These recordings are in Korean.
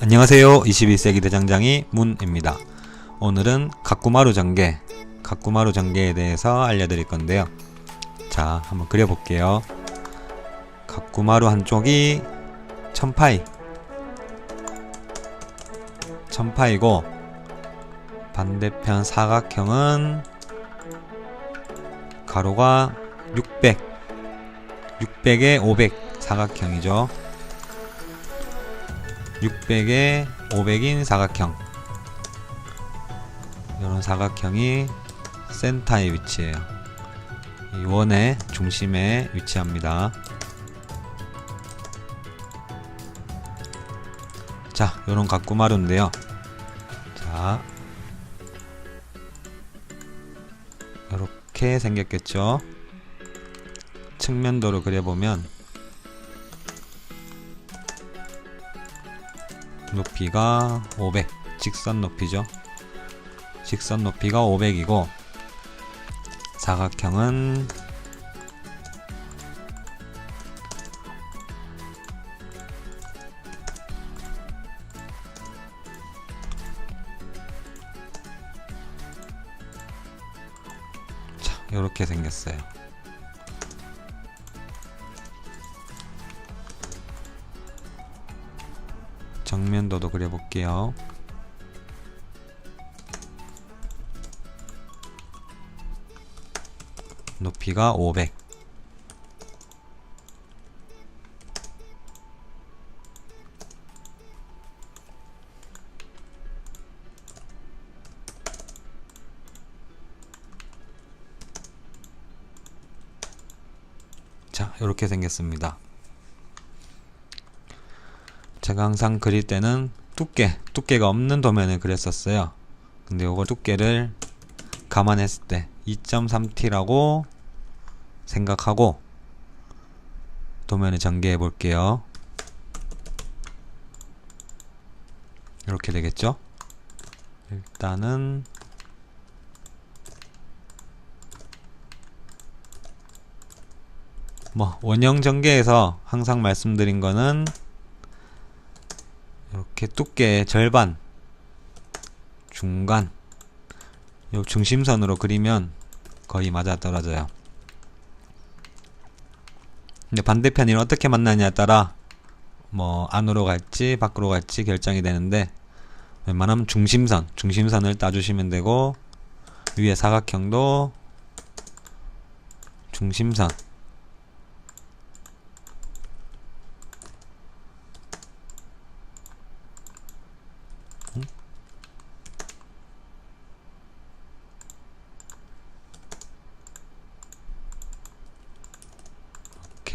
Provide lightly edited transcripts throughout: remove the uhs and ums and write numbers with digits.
안녕하세요. 21세기 대장장이 문입니다. 오늘은 가꾸마루 전개에 대해서 알려드릴 건데요. 자, 한번 그려볼게요. 가꾸마루 한쪽이 1000파이고 반대편 사각형은 가로가 600에 500 사각형이죠. 600에 500인 사각형, 이런 사각형이 센터에 위치해요. 이 원의 중심에 위치합니다. 자, 요런 가꾸마루인데요. 자, 요렇게 생겼겠죠. 측면도로 그려보면 높이가 500, 직선 높이죠. 직선 높이가 500이고 사각형은 자, 이렇게 생겼어요. 정면도도 그려볼게요. 높이가 500. 자, 이렇게 생겼습니다. 제가 항상 그릴 때는 두께가 없는 도면을 그렸었어요. 근데 요거 두께를 감안했을 때 2.3T라고 생각하고 도면을 전개해 볼게요. 이렇게 되겠죠? 일단은 원형 전개에서 항상 말씀드린 거는 이렇게 두께의 절반, 중간, 요 중심선으로 그리면 거의 맞아 떨어져요. 근데 반대편이 어떻게 만나냐에 따라 안으로 갈지 밖으로 갈지 결정이 되는데, 웬만하면 중심선을 따주시면 되고, 위에 사각형도 중심선,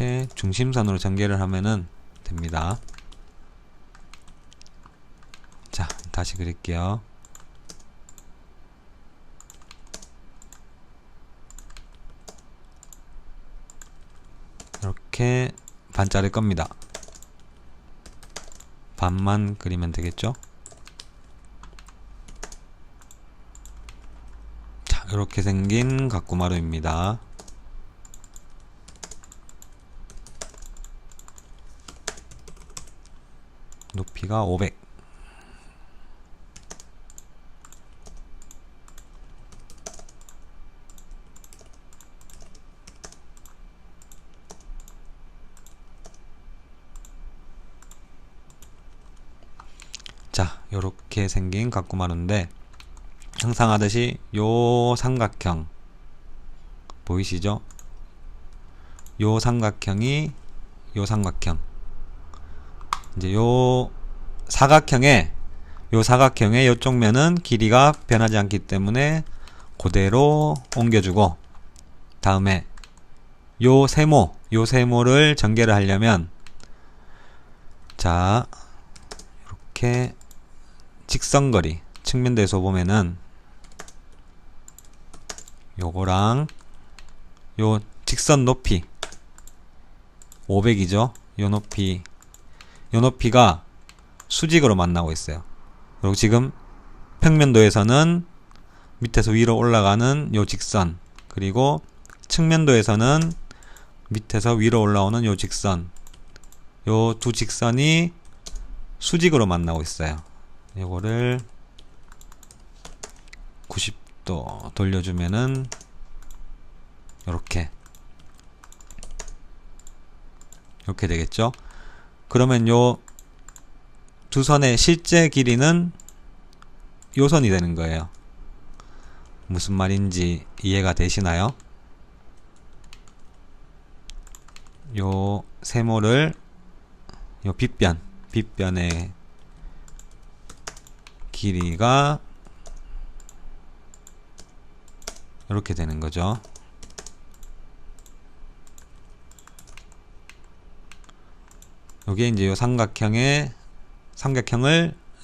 이렇게 중심선으로 전개를 하면은 됩니다. 자, 다시 그릴게요. 이렇게 반 자를 겁니다. 반만 그리면 되겠죠? 자, 이렇게 생긴 가꾸마루입니다. 높이가 500. 자, 요렇게 생긴 가꾸마루인데, 항상 하듯이 요 삼각형 보이시죠? 요 삼각형이 요 삼각형, 이제 요 사각형의 요쪽 면은 길이가 변하지 않기 때문에 그대로 옮겨주고, 다음에 요 세모를 전개를 하려면, 자, 이렇게 직선거리 측면도에서 보면은 요거랑 요 직선 높이 500이죠. 요 높이가 수직으로 만나고 있어요. 그리고 지금 평면도에서는 밑에서 위로 올라가는 요 직선, 그리고 측면도에서는 밑에서 위로 올라오는 요 직선, 요 두 직선이 수직으로 만나고 있어요. 요거를 90도 돌려주면은 이렇게 되겠죠. 그러면 요 두 선의 실제 길이는 요 선이 되는 거예요. 무슨 말인지 이해가 되시나요? 요 세모를 요 빗변의 길이가 이렇게 되는 거죠. 요게 이제 요 삼각형을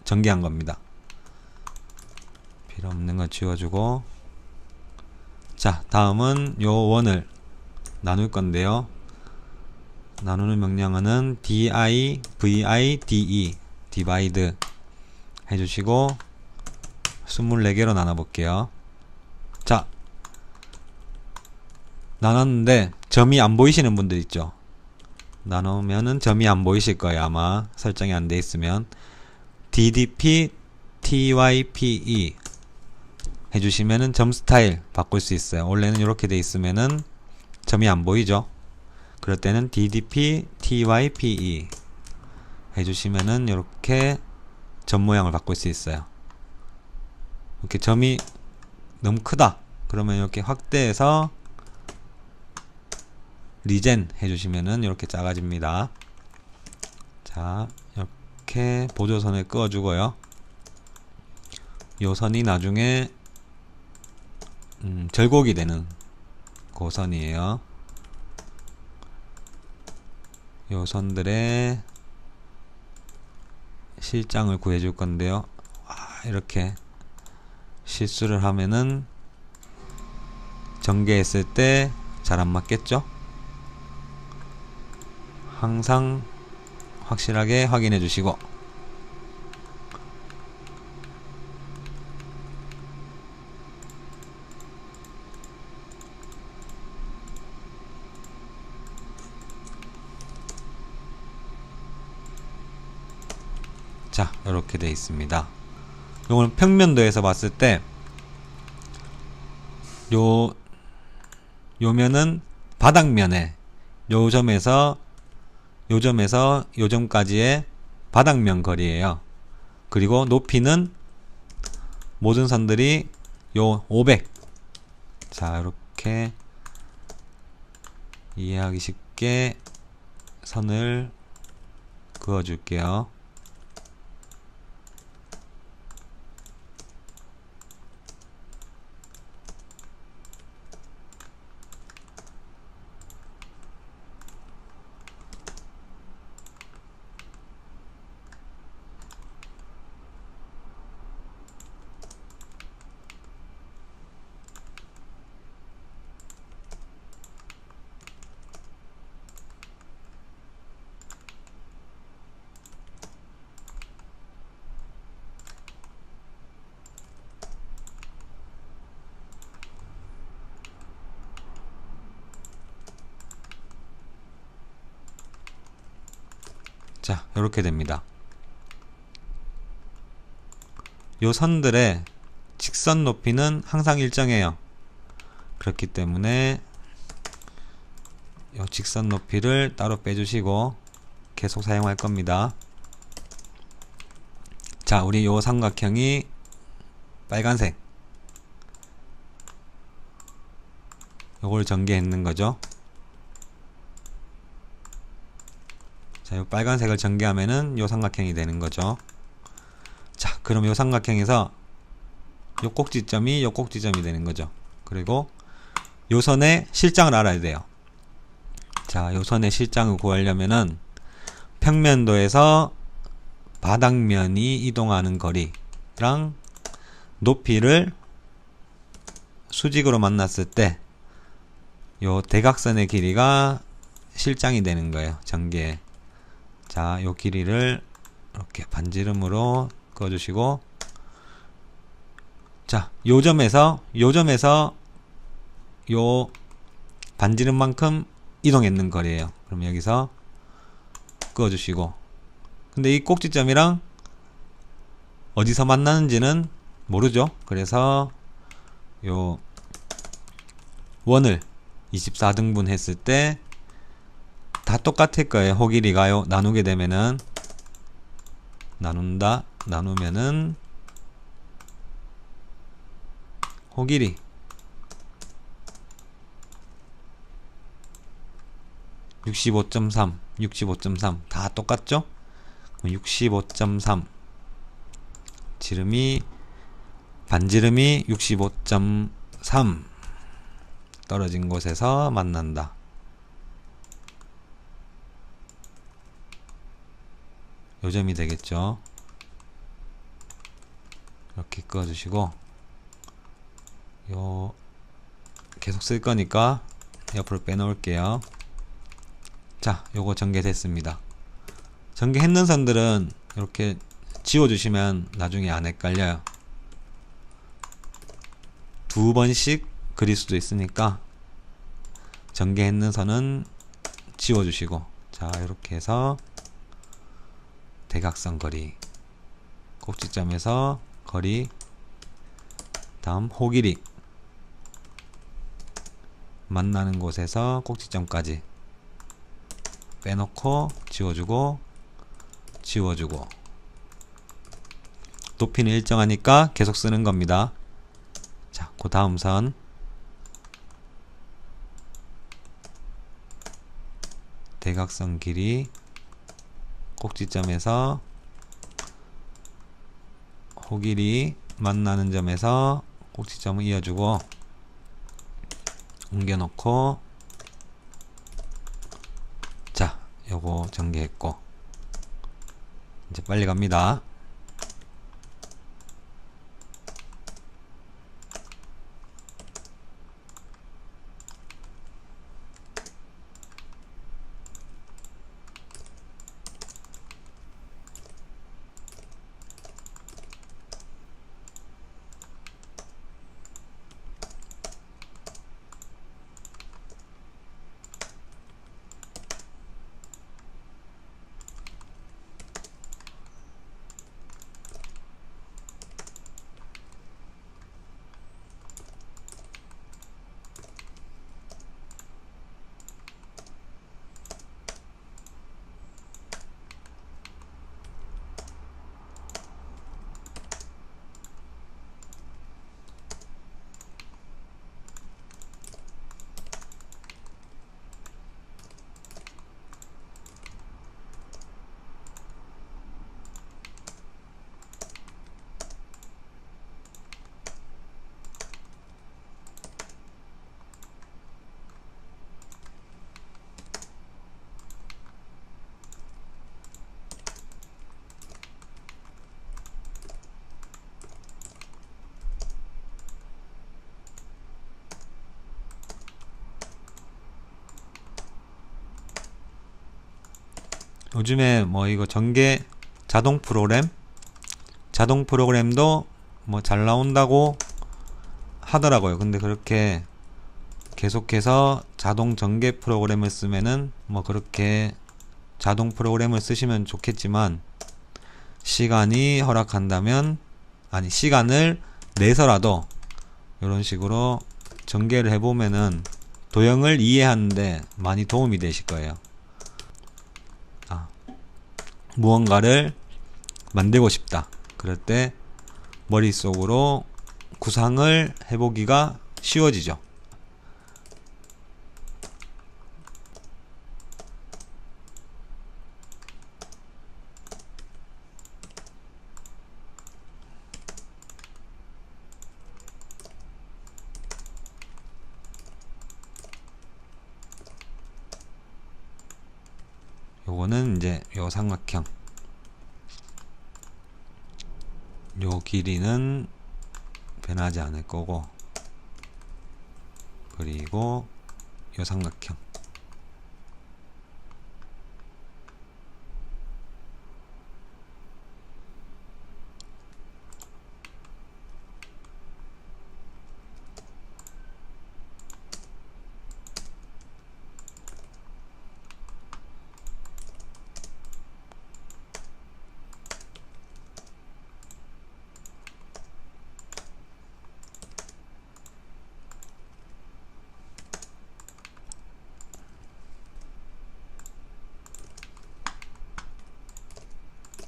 전개한 겁니다. 필요 없는 거 지워주고, 자, 다음은 요 원을 나눌 건데요. 나누는 명령어는 divide divide 해주시고 24개로 나눠볼게요. 자, 나눴는데 점이 안 보이시는 분들 있죠. 나누면은 점이 안 보이실 거예요. 아마 설정이 안 돼 있으면 ddp type 해주시면은 점 스타일 바꿀 수 있어요. 원래는 이렇게 돼 있으면은 점이 안 보이죠. 그럴 때는 ddp type 해주시면은 이렇게 점 모양을 바꿀 수 있어요. 이렇게 점이 너무 크다 그러면 이렇게 확대해서 리젠 해주시면은 이렇게 작아집니다. 자, 이렇게 보조선을 그어주고요. 요 선이 나중에 절곡이 되는 그 선이에요. 요 선들의 실장을 구해줄 건데요. 이렇게 실수를 하면은 전개했을 때 잘 안 맞겠죠? 항상 확실하게 확인해 주시고, 자, 이렇게 되어 있습니다. 요거는 평면도에서 봤을 때 요면은 바닥면에 요점에서 요점까지의 바닥면 거리예요. 그리고 높이는 모든 선들이 요 500. 자, 이렇게 이해하기 쉽게 선을 그어 줄게요. 자, 이렇게 됩니다. 요 선들의 직선 높이는 항상 일정해요. 그렇기 때문에 요 직선 높이를 따로 빼주시고 계속 사용할 겁니다. 자, 우리 요 삼각형이 빨간색, 요걸 전개했는 거죠. 자, 요 빨간색을 전개하면은 요 삼각형이 되는 거죠. 자, 그럼 요 삼각형에서 요 꼭지점이 요 꼭지점이 되는 거죠. 그리고 요 선의 실장을 알아야 돼요. 자, 요 선의 실장을 구하려면은 평면도에서 바닥면이 이동하는 거리랑 높이를 수직으로 만났을 때 요 대각선의 길이가 실장이 되는 거예요. 전개. 자, 요 길이를 이렇게 반지름으로 그어주시고, 자, 요점에서 요 반지름만큼 이동했는 거리예요. 그럼 여기서 그어주시고, 근데 이 꼭지점이랑 어디서 만나는지는 모르죠. 그래서 요 원을 24등분 했을 때 다 똑같을 거예요. 호 길이가요. 나누게 되면은 나눈다. 나누면은 호 길이 65.3 65.3 다 똑같죠? 65.3 지름이 반지름이 65.3 떨어진 곳에서 만난다. 요점이 되겠죠. 이렇게 그어주시고 요 계속 쓸 거니까 옆으로 빼놓을게요. 자, 요거 전개됐습니다. 전개했는 선들은 이렇게 지워주시면 나중에 안 헷갈려요. 두 번씩 그릴 수도 있으니까 전개했는 선은 지워주시고, 자, 이렇게 해서 대각선 거리, 꼭지점에서 거리, 다음 호 길이, 만나는 곳에서 꼭지점까지 빼놓고 지워주고 지워주고, 높이는 일정하니까 계속 쓰는 겁니다. 자, 그 다음 선 대각선 길이 꼭지점에서 호 길이 만나는 점에서 꼭지점을 이어주고 옮겨놓고, 자, 요거 전개했고 이제 빨리 갑니다. 요즘에 뭐 이거 전개 자동 프로그램도 뭐 잘 나온다고 하더라고요. 근데 그렇게 계속해서 자동 전개 프로그램을 쓰면은 뭐 그렇게 자동 프로그램을 쓰시면 좋겠지만, 시간이 허락한다면, 아니 시간을 내서라도 이런 식으로 전개를 해보면은 도형을 이해하는데 많이 도움이 되실 거예요. 무언가를 만들고 싶다. 그럴 때 머릿속으로 구상을 해보기가 쉬워지죠. 요거는 이제 요 삼각형, 요 길이는 변하지 않을 거고, 그리고 요 삼각형,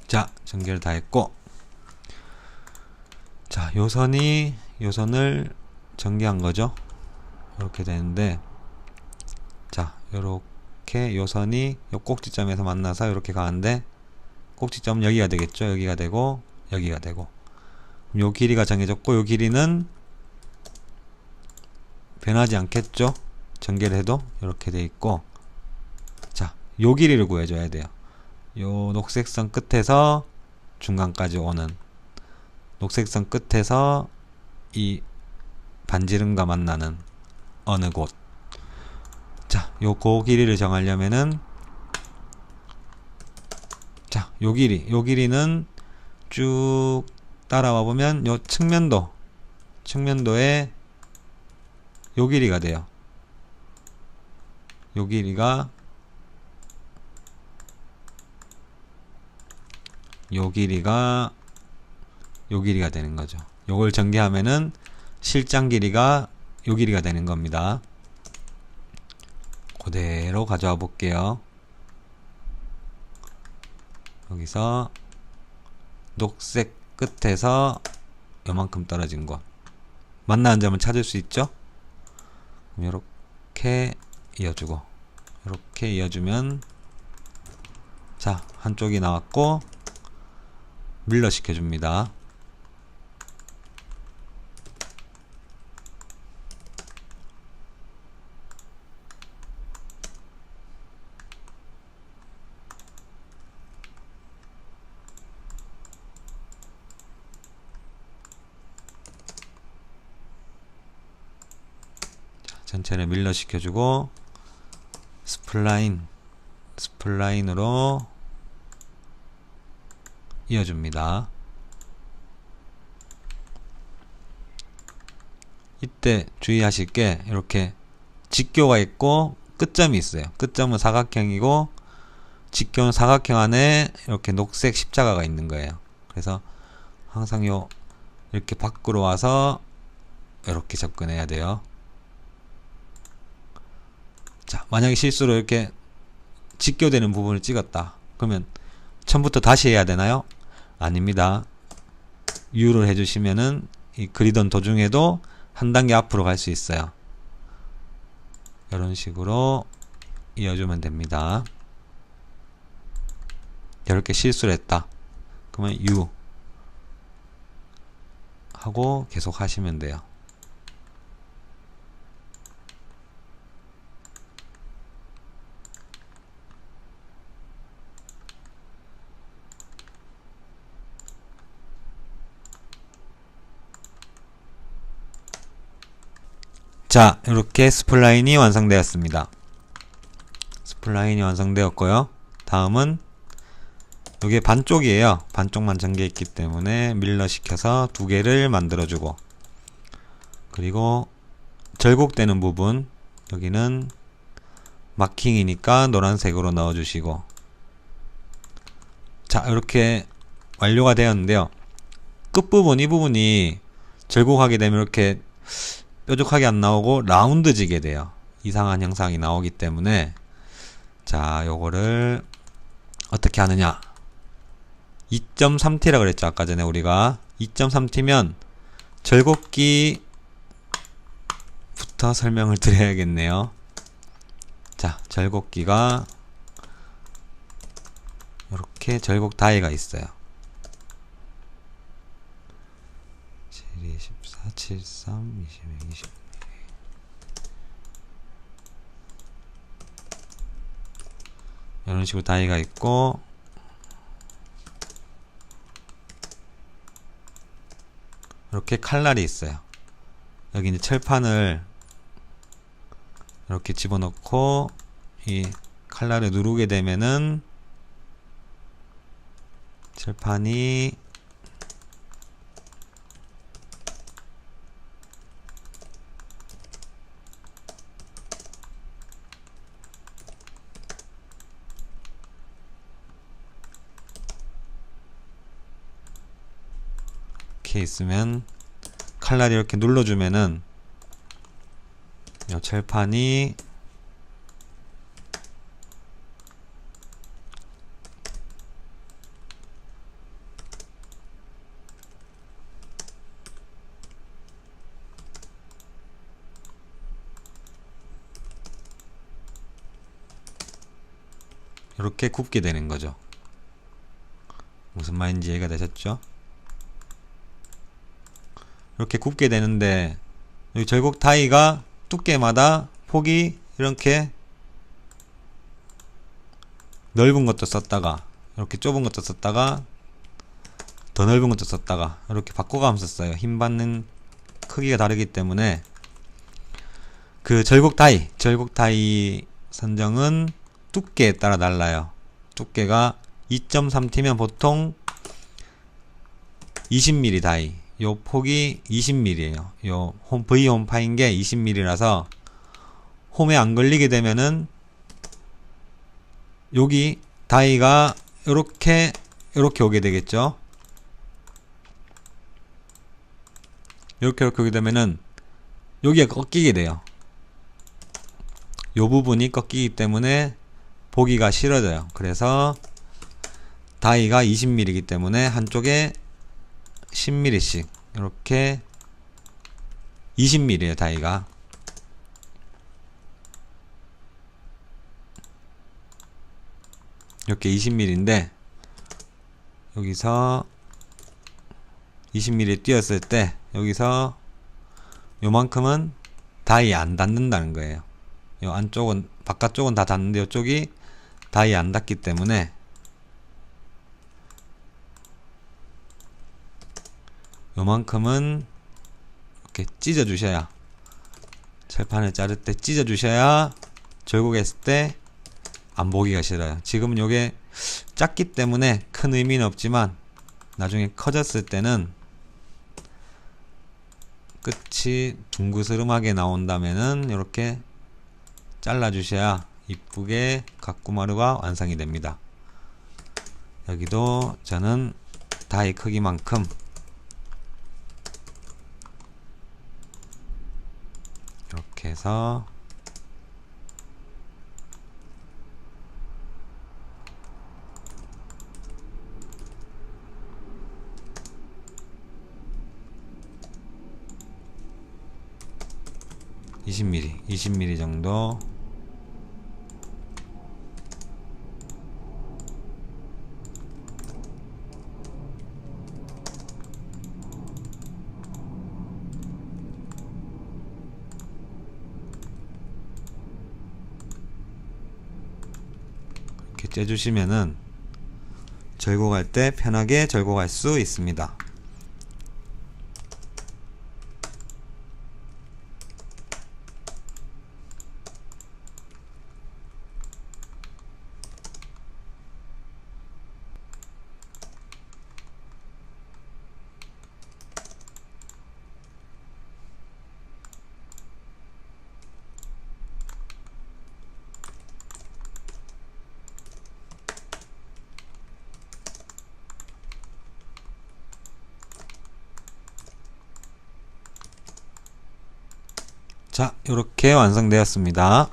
자, 전개를 다 했고, 자, 요선을 전개한 거죠. 이렇게 되는데, 자, 요렇게 요선이 요 꼭지점에서 만나서 이렇게 가는데, 꼭지점은 여기가 되겠죠. 여기가 되고, 여기가 되고. 요 길이가 정해졌고, 요 길이는 변하지 않겠죠. 전개를 해도 이렇게 돼 있고, 자, 요 길이를 구해줘야 돼요. 요 녹색선 끝에서 중간까지 오는, 녹색선 끝에서 이 반지름과 만나는 어느 곳. 자, 요 길이를 정하려면은, 자, 요 길이는 쭉 따라와 보면 요 측면도에 요 길이가 돼요. 요 길이가 되는 거죠. 요걸 전개하면은 실장 길이가 요 길이가 되는 겁니다. 그대로 가져와 볼게요. 여기서 녹색 끝에서 요만큼 떨어진 곳 만나는 점을 찾을 수 있죠. 이렇게 이어주고, 이렇게 이어주면, 자, 한쪽이 나왔고 밀러 시켜줍니다. 전체를 밀러 시켜주고, 스플라인으로 이어줍니다. 이때 주의하실 게, 이렇게 직교가 있고 끝점이 있어요. 끝점은 사각형이고 직교는 사각형 안에 이렇게 녹색 십자가가 있는 거예요. 그래서 항상 이렇게 밖으로 와서 이렇게 접근해야 돼요. 자, 만약에 실수로 이렇게 직교되는 부분을 찍었다. 그러면 처음부터 다시 해야 되나요? 아닙니다. U를 해주시면은 이 그리던 도중에도 한 단계 앞으로 갈 수 있어요. 이런 식으로 이어주면 됩니다. 이렇게 실수를 했다. 그러면 U 하고 계속 하시면 돼요. 자, 이렇게 스플라인이 완성되었습니다. 스플라인이 완성되었고요. 다음은 이게 반쪽이에요. 반쪽만 전개했기 때문에 밀러 시켜서 두 개를 만들어주고, 그리고 절곡되는 부분, 여기는 마킹이니까 노란색으로 넣어주시고, 자, 이렇게 완료가 되었는데요. 끝부분, 이 부분이 절곡하게 되면 이렇게 뾰족하게 안 나오고 라운드지게 돼요. 이상한 형상이 나오기 때문에, 자, 요거를 어떻게 하느냐. 2.3T라 그랬죠. 아까 전에 우리가 2.3T면 절곡기부터 설명을 드려야겠네요. 자, 절곡기가 이렇게 절곡 다이가 있어요. 7, 24, 73, 21, 20. 이런 식으로 다이가 있고, 이렇게 칼날이 있어요. 여기 이제 철판을 이렇게 집어넣고 이 칼날을 누르게 되면은 철판이 이렇게 있으면, 칼날이 이렇게 눌러주면은 이 철판이 이렇게 굽게 되는 거죠. 무슨 말인지 이해가 되셨죠? 이렇게 굽게 되는데 여기 절곡 타이가 두께마다 폭이 이렇게 넓은 것도 썼다가 이렇게 좁은 것도 썼다가 더 넓은 것도 썼다가 이렇게 바꿔가면서 써요. 힘 받는 크기가 다르기 때문에 그 절곡 타이 선정은 두께에 따라 달라요. 두께가 2.3T면 보통 20mm 다이, 요 폭이 20mm에요. 요 V 홈파인 게 20mm라서 홈에 안 걸리게 되면은 여기 다이가 요렇게 오게 되겠죠. 요렇게 오게 되면은 여기가 꺾이게 돼요. 요 부분이 꺾이기 때문에 보기가 싫어져요. 그래서 다이가 20mm이기 때문에 한쪽에 10mm씩 이렇게 20mm에요. 다이가 이렇게 20mm인데 여기서 20mm 띄었을 때 여기서 요만큼은 다이 안 닿는다는 거예요. 요 안쪽은 바깥쪽은 다 닿는데 이쪽이 다이 안 닿기 때문에 요만큼은 이렇게 찢어 주셔야, 철판을 자를 때 찢어 주셔야 절곡했을 때 안 보기가 싫어요. 지금은 요게 작기 때문에 큰 의미는 없지만 나중에 커졌을 때는 끝이 둥그스름하게 나온다면은 이렇게 잘라 주셔야 이쁘게 가꾸마루가 완성이 됩니다. 여기도 저는 다이 크기만큼 이렇게 해서 20mm 정도 이렇게 째주시면은 절곡할 때 편하게 절곡할 수 있습니다. 자, 이렇게 완성되었습니다.